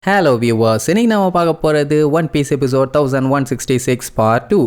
Hello viewers, இன்னைக்கு நாம பார்க்க போறது One Piece episode 1166 part 2.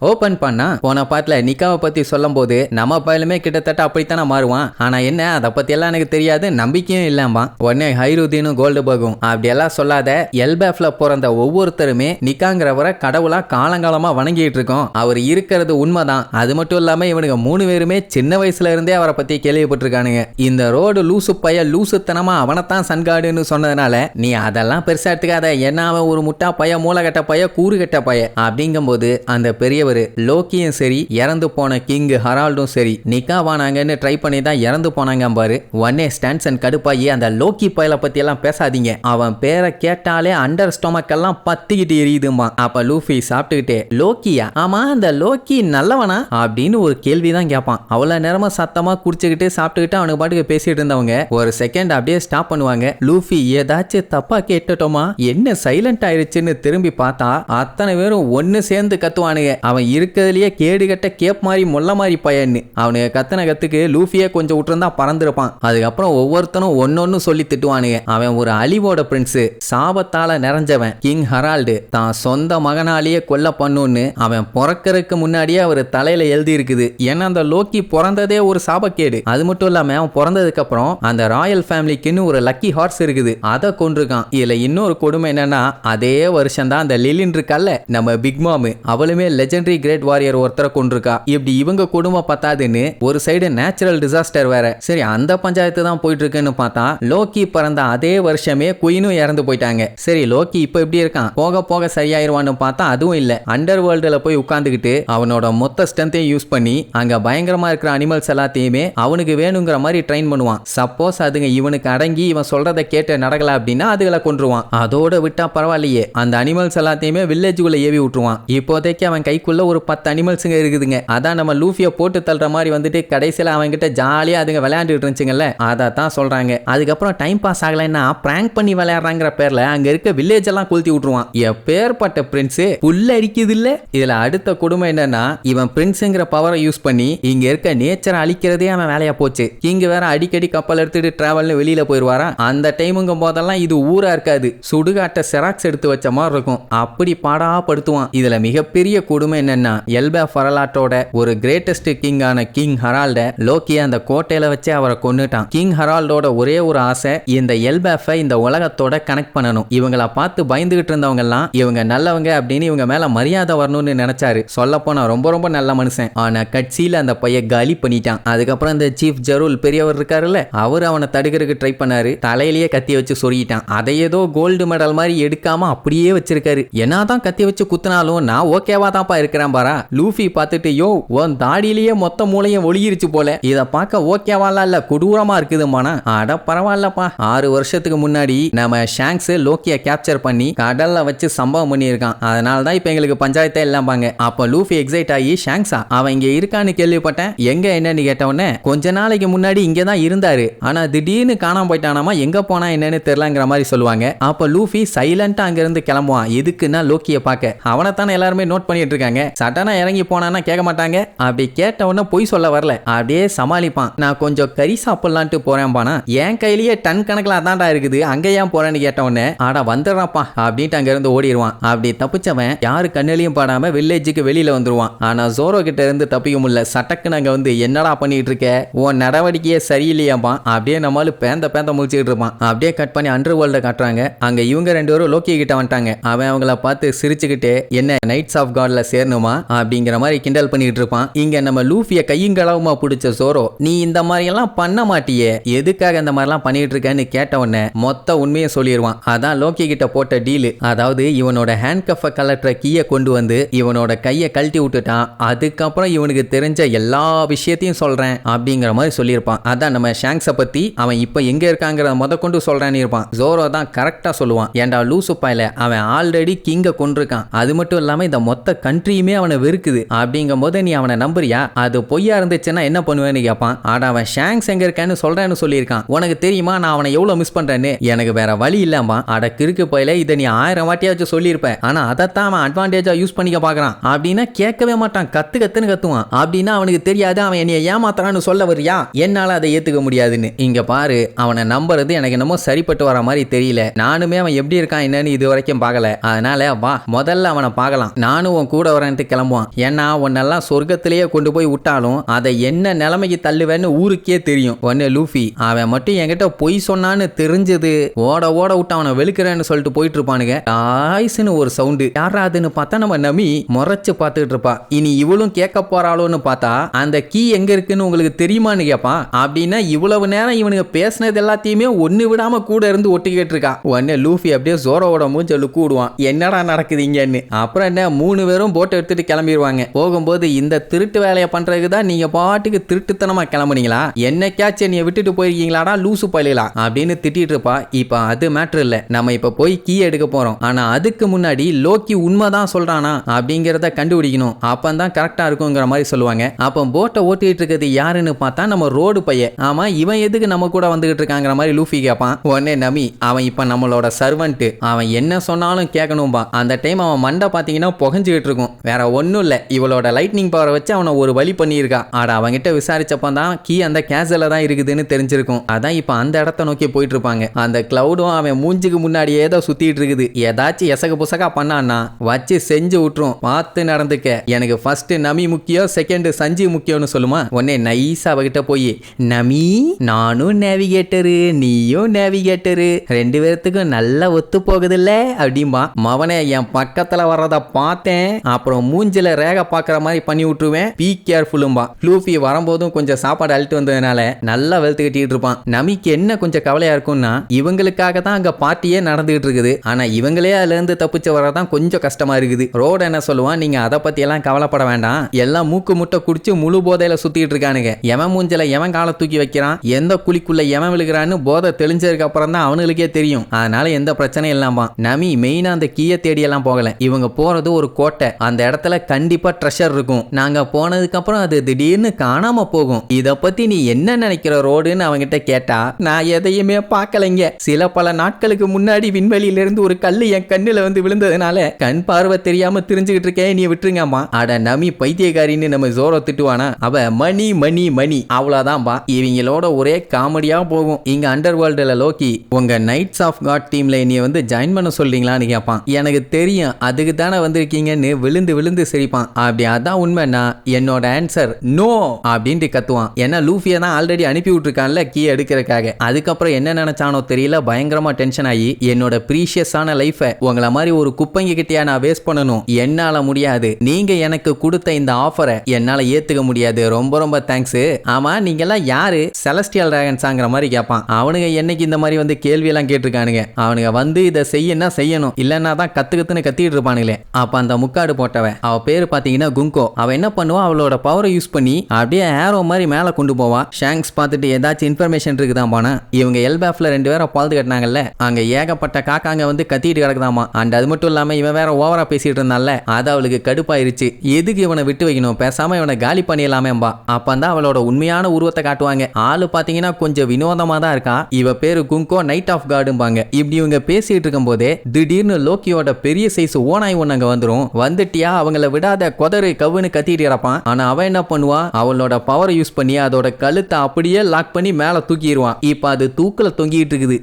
Open பண்ணா போன பாட்டுல நிக்காவை பத்தி சொல்லும் போது நம்ம பயிலுமே கிட்டத்தட்ட அப்படித்தானே மாறுவான். ஆனா என்ன அதை பத்தி எல்லாம் எனக்கு தெரியாது, நம்பிக்கையும் இல்லாமா. உடனே ஹைருதீனும் கோல்டுபர்கும் அப்படியெல்லாம் சொல்லாத, எல்பேஃப்ல பிறந்த ஒவ்வொருத்தருமே நிக்காங்கிறவரை கடவுளா காலங்காலமா வணங்கிட்டு இருக்கோம். அவர் இருக்கிறது உண்மைதான். அது மட்டும் இல்லாம இவனுக்கு 3 பேருமே சின்ன வயசுல இருந்தே அவரை பத்தி கேள்விப்பட்டிருக்கானுங்க. இந்த ரோடு லூசு பைய லூசுத்தனமா அவனைத்தான் சன்காடுன்னு சொன்னதுனால நீ அதெல்லாம் பெருசா எடுத்துக்காத, என்ன அவன் ஒரு முட்டா பைய, மூளைகட்ட பைய, கூறுகட்ட பைய அப்படிங்கும் போது அந்த பெரியவர் லோக்கியும் சரி, இறந்து போன கிங் ஹரால்டும் சரி, நிக்கா வானாங்கன்னு ட்ரை பண்ணி தான் இறந்து போனாங்க பாரு. ஒன்னே ஸ்டான்சன் கடுப்பாயி அந்த லோக்கி பயலை பத்தி எல்லாம் பேசாதீங்க, அவன் பேரை கேட்டாலே அண்டர் ஸ்டொமக் எல்லாம் பத்திக்கிட்டு எரியுதுமா. அப்ப லூஃபி சாப்பிட்டுக்கிட்டே, லோக்கியா? ஆமா, அந்த லோக்கி நல்லவனா அப்படின்னு ஒரு கேள்விதான் கேட்பான். அவ்வளவு நேரமா சத்தமா குடிச்சுக்கிட்டு சாப்பிட்டுக்கிட்டு அவனுக்கு பாட்டுக்கு பேசிட்டு இருந்தவங்க ஒரு செகண்ட் அப்படியே ஸ்டாப் பண்ணுவாங்க. லூஃபி ஏதாச்சும் தப்பா கேட்டுட்டோமா, என்ன சைலண்ட் ஆயிடுச்சுன்னு திரும்பி பார்த்தா அத்தனை பேரும் ஒன்னு சேர்ந்து கத்துவானுங்க. அவன் இருக்கிறதுலயே கேடுகட்ட கேப் மாதிரி மொல்ல மாதிரி பையன்னு. அவனுக்கு கத்தனை கத்துக்கு லூஃபியே கொஞ்சம் விட்டுருந்தா பறந்துருப்பான். அதுக்கப்புறம் ஒவ்வொருத்தனும் ஒன்னொன்னு சொல்லி திட்டுவானுங்க. அவன் ஒரு அழிவோட பிரின்ஸ், சாபத்தால நிறைஞ்சவன். கிங் ஹரால்டு தான் சொந்த மகனாலேயே கொல்ல பண்ணுன்னு அவன் பிறக்கிறதுக்கு முன்னாடியே அவர் தலையில எழுதி இருக்குது. ஏன்னா அந்த லோக்கி பிறந்ததே ஒரு சாபக்கேடு. அது மட்டும் இல்லாம அவன் பிறந்ததுக்கு அப்புறம் அந்த ராயல் ஃபேமிலிக்குன்னு ஒரு லக்கி ஹார்ஸ் இருக்குது, அதை கொண்டிருக்கான். இதுல இன்னொரு கொடுமை என்னன்னா, அதே வருஷம் தான் அந்த லிலின் இருக்கல்ல நம்ம பிக் மாமு, அவளுமே லெஜெண்டரி கிரேட் வாரியர் ஒருத்தரை கொண்டிருக்கா. இப்படி இவங்க குடும்பம் பத்தாதுன்னு ஒரு சைடு நேச்சுரல் டிசாஸ்டர் வேற. சரி, அந்த பஞ்சாயத்து தான் போயிட்டு இருக்குன்னு பார்த்தா லோக்கி பிறந்த அதே வருஷமே குயினும் இறந்து போயிட்டாங்க. சரி, லோக்கி இப்ப எப்படி இருக்கான், போக போக சரியாயிருவான்னு பார்த்தா அதுவும் இல்ல. அண்டர் வேர்ல்டுல போய் உட்கார்ந்துகிட்டு அவனோட மொத்த ஸ்ட்ரென்த்தையும் யூஸ் பண்ணி அங்க பயங்கரமா இருக்கிற அனிமல்ஸ் எல்லாத்தையுமே அவனுக்கு வேணுங்கிற மாதிரி ட்ரெயின் பண்ணுவான். சப்போஸ் அதுங்க இவனுக்கு அடங்கி இவன் சொல்றதை கேட்டு நடக்கல அப்படின்னா அதுகளை கொன்றுவான். அதோட விட்டா பரவாயில்லையே, அந்த அனிமல்ஸ் எல்லாத்தையுமே வில்லேஜுக்குள்ள ஏவி விட்டுருவான். இப்போதைக்கு அவன் கைக்குள்ள ஒரு 10 அனிமல்ஸுங்க இருக்குதுங்க. அதான் நம்ம லூஃபியை போட்டு தள்ளுற மாதிரி வந்துட்டு கடைசியில் அவங்க கிட்ட ஜாலியா அதுங்க விளையாண்டுட்டு இருந்துச்சுங்கல்ல, அதை தான் சொல்றாங்க. அதுக்கப்புறம் டைம் பாஸ் ஆகலைன்னா பிராங்க் பண்ணி விளையாடுறாங்கிற பேர்ல அங்க இருக்க வில்லேஜ் எல்லாம் கொளுத்தி விட்டுருவான். எப்பேற்பட்ட பிரின்ஸ், புல்ல அரிக்குது இல்ல. இதுல அடுத்த கொடுமை என்னன்னா, இவன் பிரின்ஸ்ங்கிற பவரை யூஸ் பண்ணி இங்க இருக்க நேச்சரை அழிக்கிறதே அவன் வேலையா போச்சு. இங்க வேற அடிக்கடி கப்பல் எடுத்துட்டு டிராவல்னு வெளியில போயிருவாரா. அந்த டைமுங்கும் போதெல்லாம் இது ஊரா இருக்காது, சுடுகாட்ட செராக்ஸ் எடுத்து வச்ச மாதிரி இருக்கும். அப்படி பாடா படுத்துவான். இதுல மிகப்பெரிய கொடுமை என்னன்னா, எல்பேஃப் வரலாற்றோட ஒரு கிரேட்டஸ்ட் கிங்கான கிங் ஹரால்ட லோக்கி அந்த கோட்டையில வச்சு அவரை கொன்னுட்டான். கிங் ஹரால்டோட ஒரே ஒரு ஆசை, இந்த எல்பேஃபை இந்த உலகத்தோட கனெக்ட் பண்ணணும். இவங்கள பார்த்து பயந்துகிட்டு இருந்தவங்க எல்லாம் இவங்க நல்லவங்க அப்படின்னு இவங்க மேல மரியாதை வரணும்னு நினைச்சாரு. சொல்ல போனா ரொம்ப ரொம்ப நல்ல மனுஷன். ஆனா கட்சியில அந்த பைய காலி பண்ணிட்டான். அதுக்கப்புறம் இந்த சீஃப் ஜரூல் பெரியவர் இருக்காருல்ல, அவர் அவனை தடுக்கிறதுக்கு ட்ரை பண்ணாரு. தலையிலேயே கத்தி வச்சு சொருகிட்டான். அதை ஏதோ கோல்டு மெடல் மாதிரி எடுக்காம அப்படியே வச்சிருக்காரு. என்னதான் கத்தி வச்சு குத்தினாலும் நான் ஓகேவா தான்ப்பா இருக்கிறேன் பாரா. லூஃபி பார்த்துட்டு, யோ உன் தாடியிலேயே மொத்த மூளையும் ஒளியிருச்சு போல, இதை பார்க்க ஓகேவாலாம் இல்ல, கொடூரமா இருக்குதுமானா. அட பரவாயில்லப்பா, 6 வருஷத்துக்கு முன்னாடி நம்ம ஷாங்க்ஸ் லோக்கியை கேப்சர் பண்ணி கடல்ல வச்சு சம்பவம் பண்ணியிருக்கான். அதனால தான் இப்ப எங்களுக்கு பஞ்சாயத்தே இல்லாம்பாங்க. அப்ப லூஃபி எக்ஸைட் ஆகி, ஷாங்க்ஸா அவன் இங்க இருக்கான்னு கேள்விப்பட்டேன், எங்க என்னன்னு கேட்டவொடனே, கொஞ்ச நாளைக்கு முன்னாடி இங்க தான் இருந்தாரு, ஆனா திடீர்னு காணாம போயிட்டானாமா, எங்க போனா என்னன்னு தெரியலங்கிற மாதிரி சொல்லுவாங்க. அப்ப லூஃபி சைலண்டா அங்க இருந்து கிளம்புவான். எதுக்குன்னா லோக்கியை பார்க்க. அவனை தானே எல்லாருமே நோட் பண்ணிட்டு இருக்காங்க. சட்டனா இறங்கி போனானா கேட்க மாட்டாங்க. அப்படி கேட்ட உடனே பொய் சொல்ல வரல, அப்படியே சமாளிப்பான். நான் கொஞ்சம் கறி சாப்பிடலான்ட்டு போறேன் பானா, என் கையிலேயே டன் கணக்கில் அதான்டா இருக்குது, அங்க ஏன் போறேன்னு கேட்ட உடனே, ஆடா வந்துடுறாப்பா அப்படின்ட்டு அங்க இருந்து ஓடிடுவான். அப்படி தப்பிச்சவன் யாரு கண்ணிலையும் பாடாம வில்லேஜுக்கு வெளியில வந்துருவான். ஆனா ஜோரோ கிட்ட இருந்து தப்பிக்க முடியல. சட்டக்குன்னு அங்க வந்து, என்னடா பண்ணிட்டு இருக்க, உன் நடவடிக்கையே சரியில்லையாம்பா. அப்படியே நம்மளும் பேந்த முடிச்சுக்கிட்டு இருப்பான். அப்படியே கட் பண்ணி அண்டர் வேர்ல்ட காட்டுறாங்க. அங்க இவங்க 2 பேரும் லோக்கி கிட்ட வந்துட்டாங்க. அவன் அவங்கள பார்த்து சிரிச்சுக்கிட்டே, என்ன நைட்ஸ் ஆஃப் காட்ல சேரணுமா அப்படிங்கிற மாதிரி கிண்டல் பண்ணிட்டு இருப்பான். இங்க நம்ம லூஃபிய கையுங்களவுமா பிடிச்ச ஜோரோ, நீ இந்த மாதிரி எல்லாம் பண்ண மாட்டியே, எதுக்காக இந்த மாதிரி எல்லாம் பண்ணிட்டு இருக்கேன்னு கேட்ட உடனே மொத்த உண்மையை சொல்லிடுவான். அதான் லோக்கி கிட்ட போட்ட டீலு. அதாவது இவனோட ஹேண்ட் கஃப கலட்டுற கீயை கொண்டு வந்து இவனோட கையை கழட்டி விட்டுட்டான். அதுக்கப்புறம் இவனுக்கு தெரிஞ்ச எல்லா விஷயத்தையும் சொல்றேன் அப்படிங்கிற மாதிரி சொல்லியிருப்பான். அதான் நம்ம ஷாங்க்ஸை பத்தி அவன் இப்ப எங்க இருக்காங்கிறத முத கொண்டு சொல்றேன்னு இருப்பான். ஜோரோ தான் கரெக்டா சொல்லுவான், ஏண்டா லூசு பாயில, அவன் ஆல்ரெடி கிங்க கொண்டிருக்கான். அது மட்டும் இல்லாம இந்த மொத்த கண்ட்ரியுமே டீமே அவனை வெறுக்குது. அப்படிங்கும் போது நீ அவனை நம்புறியா? அது பொய்யா இருந்துச்சுன்னா என்ன பண்ணுவேன்னு கேட்பான். ஆனா அவன் ஷாங்ஸ் எங்க இருக்கான்னு சொல்றேன்னு சொல்லியிருக்கான். உனக்கு தெரியுமா நான் அவனை எவ்வளவு மிஸ் பண்றேன்னு? எனக்கு வேற வழி இல்லாமா? அட கிறுக்கு போயில இதை நீ 1000 வாட்டியாச்சும் சொல்லியிருப்ப. ஆனா அதைத்தான் அவன் அட்வான்டேஜா யூஸ் பண்ணிக்க பாக்குறான் அப்படின்னா கேட்கவே மாட்டான். கத்துன்னு கத்துவான். அப்படின்னா அவனுக்கு தெரியாது அவன் என்னைய ஏமாத்துறான்னு சொல்ல வரியா? என்னால அதை ஏத்துக்க முடியாதுன்னு. இங்க பாரு, அவனை நம்புறது எனக்கு என்னமோ சரிப்பட்டு வர மாதிரி தெரியல. நானுமே அவன் எப்படி இருக்கான் என்னன்னு இது வரைக்கும் பார்க்கல. அதனால வா முதல்ல அவனை பார்க்கலாம். நானும் உன் கூட வரேன்ட்டு கிளம்புவான். ஏன்னா உன்னெல்லாம் சொர்க்கத்திலேயே கொண்டு போய் விட்டாலும் அதை என்ன நிலைமைக்கு தள்ளுவேன்னு ஊருக்கே தெரியும். ஒன்னு லூஃபி அவன் மட்டும் என்கிட்ட பொய் சொன்னான்னு தெரிஞ்சது ஓட விட்டு அவனை வெளுக்கிறேன்னு சொல்லிட்டு போயிட்டு இருப்பானுங்க. ஆயிஸ்னு ஒரு சவுண்டு. யாராதுன்னு பார்த்தா நம்ம நமி முறைச்சு பார்த்துட்டு இருப்பா. இனி இவளும் கேட்க போறாளோன்னு பார்த்தா அந்த கீ எங்க இருக்குன்னு உங்களுக்கு தெரியுமான்னு கேட்பான். அப்படின்னா இவ்வளவு நேரம் இவனுக்கு பேசினது எல்லாத்தையுமே ஒன்னு விடாம கூட இருந்து ஒட்டிக்கிட்டு இருக்கா. உடனே லூஃபி அப்படியே ஜோரோட மூஞ்ச லுக்கு விடுவான். என்னடா நடக்குது இங்கன்னு. அப்புறம் என்ன 3 பேரும் போட்டை எடுத்துட்டு கிளம்பிடுவாங்க. போகும்போது இந்த திருட்டு வேலையை பண்றதுக்கு தான் நீங்க பாட்டுக்கு திருட்டுத்தனமா கிளம்புனீங்களா? என்னைக்காச்சும் என்னைய விட்டுட்டு போயிருக்கீங்களாடா லூசு பயிலா அப்படின்னு திட்டிட்டு இருப்பா. இப்ப அது மேட்ரு இல்ல. நம்ம இப்ப போய் கீ எடுக்க போறோம். ஆனா அதுக்கு முன்னாடி லோக்கி உண்மைதான் சொல்றானா அப்படிங்கறத கண்டுபிடிக்கணும். அப்பந்தான் கரெக்டா இருக்குங்கிற மாதிரி சொல்லுவாங்க. அப்ப போட்டை ஓட்டிட்டு இருக்கிறது யாருன்னு பார்த்தா நம்ம ரோடு பையன். ஆமா இவன் எதுக்கு நம்ம கூட வந்துகிட்டு இருக்காங்கிற மாதிரி லூஃபி கேட்பான். உடனே நமி அவன் இப்ப நம்மளோட சர்வன்ட். அவன் என்ன சொன்னாலும் கேட்கணும்பா. அந்த டைம் அவன் மண்டை பாத்தீங்கன்னா புகஞ்சுக்கிட்டு இருக்கும். வேற ஒன்னும் இல்ல, இவளோட லைட்னிங் பவரை வச்சு அவனை ஒரு வழி பண்ணியிருக்கா. ஆட அவங்கிட்ட விசாரிச்சப்பதான் கீ அந்த கேஸ்ல தான் இருக்குதுன்னு தெரிஞ்சிருக்கும். அதான் இப்ப அந்த இடத்த நோக்கி போயிட்டு இருப்பாங்க. அந்த கிளவுடும் அவன் மூஞ்சுக்கு முன்னாடியே தான் சுத்திட்டு இருக்குது. ஏதாச்சும் எசக புசகா பண்ணான்னா வச்சு செஞ்சு விட்டுரும். பார்த்து நடந்துக்க. எனக்கு ஃபர்ஸ்ட் நமி முக்கியம், செகண்ட் சஞ்சீவ் முக்கியம்னு சொல்லுமா. உடனே நைஸா அவகிட்ட போய் நமி நானும் நேவிகேட்டரு நீயும் நேவிகேட்டரு 2 பேர்த்துக்கும் நல்லா ஒத்து போகுது இல்ல அப்படின்பா. மவனே என் பக்கத்துல வர்றத பார்த்தேன் அப்புறம் மூஞ்சில ரேக பாக்குற மாதிரி பண்ணி விட்டுருவேன். பி கேர்ஃபுல்லும்பா. லூஃபி வரும்போதும் கொஞ்சம் சாப்பாடு அழிட்டு வந்ததுனால நல்லா வெளுத்து கட்டிட்டு இருப்பான். நமிக்கு என்ன கொஞ்சம் கவலையா இருக்கும்னா இவங்களுக்காக தான் அங்க பார்ட்டியே நடந்துகிட்டு இருக்குது. ஆனா இவங்களே அதுல இருந்து தப்பிச்சு வரதான் கொஞ்சம் கஷ்டமா இருக்குது. ரோடு என்ன சொல்லுவான், நீங்க அதை பத்தி எல்லாம் கவலைப்பட வேண்டாம். எல்லாம் மூக்கு முட்டை குடிச்சு முழு போதையில சுத்திட்டு இருக்கானுங்க. எவன் மூஞ்சில எவன் காலை தூக்கி வைக்கிறான், எந்த குழிக்குள்ள எவன் விழுகிறான்னு போதை தெளிஞ்சதுக்கு அப்புறம் தான் அவனுங்களுக்கே தெரியும். அதனால எந்த பிரச்சனையும் இல்லாம நமி மெயினா அந்த கீயை தேடி எல்லாம் போகல. இவங்க போறது ஒரு கோட்டை. அந்த இடத்துல கண்டிப்பா ட்ரெஷர் இருக்கும். நாங்க போனதுக்கு அப்புறம் அது திடீர்னு காணாம போகும். இத பத்தி நீ என்ன நினைக்கிற ரோடுன்னு அவங்கிட்ட கேட்டா நான் எதையுமே பார்க்கலைங்க. சில பல நாட்களுக்கு முன்னாடி விண்வெளியில இருந்து ஒரு கல்லு என் கண்ணுல வந்து விழுந்ததுனால கண் பார்வை தெரியாம தெரிஞ்சுக்கிட்டு இருக்கேன். நீ விட்டுருங்கம்மா. அட நமி பைத்தியக்காரின்னு நம்ம ஜோரோ திட்டுவானா. அவ மணி மணி மணி அவ்வளவுதான்பா. இவங்களோட ஒரே காமெடியா போகும். இங்க அண்டர் வேர்ல்டுல லோக்கி உங்க நைட்ஸ் ஆஃப் காட் டீம்ல நீ வந்து ஜாயின் பண்ண சொல்றீங்களான்னு கேட்பான். எனக்கு தெரியும் அதுக்கு தானே வந்திருக்கீங்கன்னு விழுந்து விழுந்து சிரிப்பான். அப்படி அதான் உண்மைன்னா என்னோட ஆன்சர் நோ அப்படின்ட்டு கத்துவான். ஏன்னா லூஃபியை தான் ஆல்ரெடி அனுப்பி விட்டுருக்கான்ல கீ எடுக்கிறதுக்காக. அதுக்கப்புறம் என்ன நினைச்சானோ தெரியல, பயங்கரமா டென்ஷன் ஆகி என்னோட ப்ரீஷியஸான லைஃபை உங்களை மாதிரி ஒரு குப்பைங்க கிட்டயா நான் வேஸ்ட் பண்ணணும். என்னால முடியாது. நீங்க எனக்கு கொடுத்த இந்த ஆஃபரை என்னால ஏத்துக்க முடியாது. ரொம்ப ரொம்ப தேங்க்ஸ். ஆமா நீங்க எல்லாம் யாரு? செலஸ்டியல் டிராகன்ஸாங்கிற மாதிரி கேட்பான். அவனுங்க என்னைக்கு இந்த மாதிரி வந்து கேள்வி எல்லாம் கேட்டிருக்கானுங்க. அவனுங்க வந்து இதை செய்யணும் இல்லன்னா தான் கத்துன்னு கத்திட்டு இருப்பானுங்களே. அப்ப அந்த முக்காடு போட்டவன் அவ பேரு பாத்தீங்கன்னா குங்கோ. அவ என்ன பண்ணுவா, அவளோட பவரை யூஸ் பண்ணி அப்படியே ஏரோ மாதிரி மேல கொண்டு போவா. ஷாங்க்ஸ் பார்த்துட்டு ஏதாச்சும் இன்ஃபர்மேஷன் இருக்குதான் போனா. இவங்க எல்பேஃப்ல 2 பேரை பால்து கட்டினாங்கல்ல, அங்க ஏகப்பட்ட காக்காங்க வந்து கத்திட்டு கிடக்குதாமா. அண்ட் அது மட்டும் இல்லாம இவன் வேற ஓவரா பேசிட்டு இருந்தான்ல, அது அவளுக்கு கடுப்பாயிருச்சு. எதுக்கு இவனை விட்டு வைக்கணும், பேசாம இவனை காலி பண்ணிடலாமேம்பா. அப்பந்தான் அவளோட உண்மையான உருவத்தை காட்டுவாங்க. ஆளு பாத்தீங்கன்னா கொஞ்சம் வினோதமா தான் இருக்கா. இவ பேரு குங்கோ நைட் ஆஃப் காடும்பாங்க. இப்படி இவங்க பேசிட்டு இருக்கும் போதே திடீர்னு லோக்கியோட பெரிய சைஸ் ஓனாய் ஒண்ணு அங்க வந்துரும். வந்துட்டியா அவங்கள விடாத கொதறு கவுன்னு கத்திட்டு கிடப்பான். ஆனா அவன் என்ன பண்ணுவா, அவளோட பவரை யூஸ் பண்ணி அதோட கழுத்தை அப்படியே லாக் பண்ணி மேல தூக்கிடுவான். இப்ப அது தூக்குல தொங்கிட்டு இருக்குது.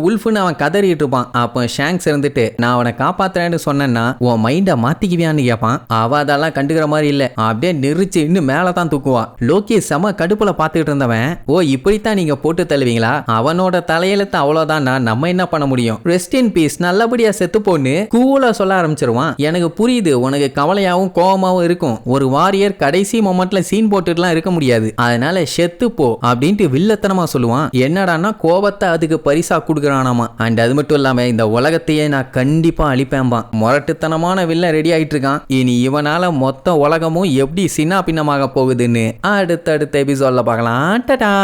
உல்ஃப்னு அவன் கதறிட்டு இருப்பான். அப்ப ஷாங்க்ஸ் இருந்துட்டு நான் அவனை காப்பாத்துறேன்னு சொன்னேன்னா உன் மைண்ட மாத்திக்குவியான்னு கேட்பான். அவ அதெல்லாம் கண்டுக்கிற மாதிரி இல்ல, அப்படியே நெரிச்சு இன்னும் மேலதான் தூக்குவா. லோக்கி செம கடுப்புல பாத்துக்கிட்டு இருந்தவன், ஓ இப்படித்தான் நீங்க போட்டு தள்ளுவீங்களா, அவனோட தலையெழுத்து அவ்வளவுதான், நம்ம என்ன பண்ண முடியும், ரெஸ்ட் இன் பீஸ், நல்லபடியா செத்து போன்னு கூலா சொல்ல ஆரம்பிச்சிருவான். எனக்கு புரியுது உனக்கு கவலையாவும் கோவமாவும் இருக்கும். ஒரு வாரியர் கடைசி மொமெண்ட்ல சீன் போட்டுலாம் இருக்க முடியாது. அதனால செத்து போ அப்படின்ட்டு வில்லத்தனமா சொல்லுவான். என்னடான்னா கோபத்தை அதுக்கு பரிசா கொடுக்குறானாமா. அண்ட் அது மட்டும் இல்லாம இந்த உலகத்தையே நான் கண்டிப்பா அழிப்பேன்பான். முரட்டுத்தனமான வில்ல ரெடி ஆயிட்டு இருக்கான். இனி இவனால மொத்த உலகமும் எப்படி சின்ன பின்னமாக போகுதுன்னு அடுத்தடுத்த எபிசோட்ல பார்க்கலாம். டடா.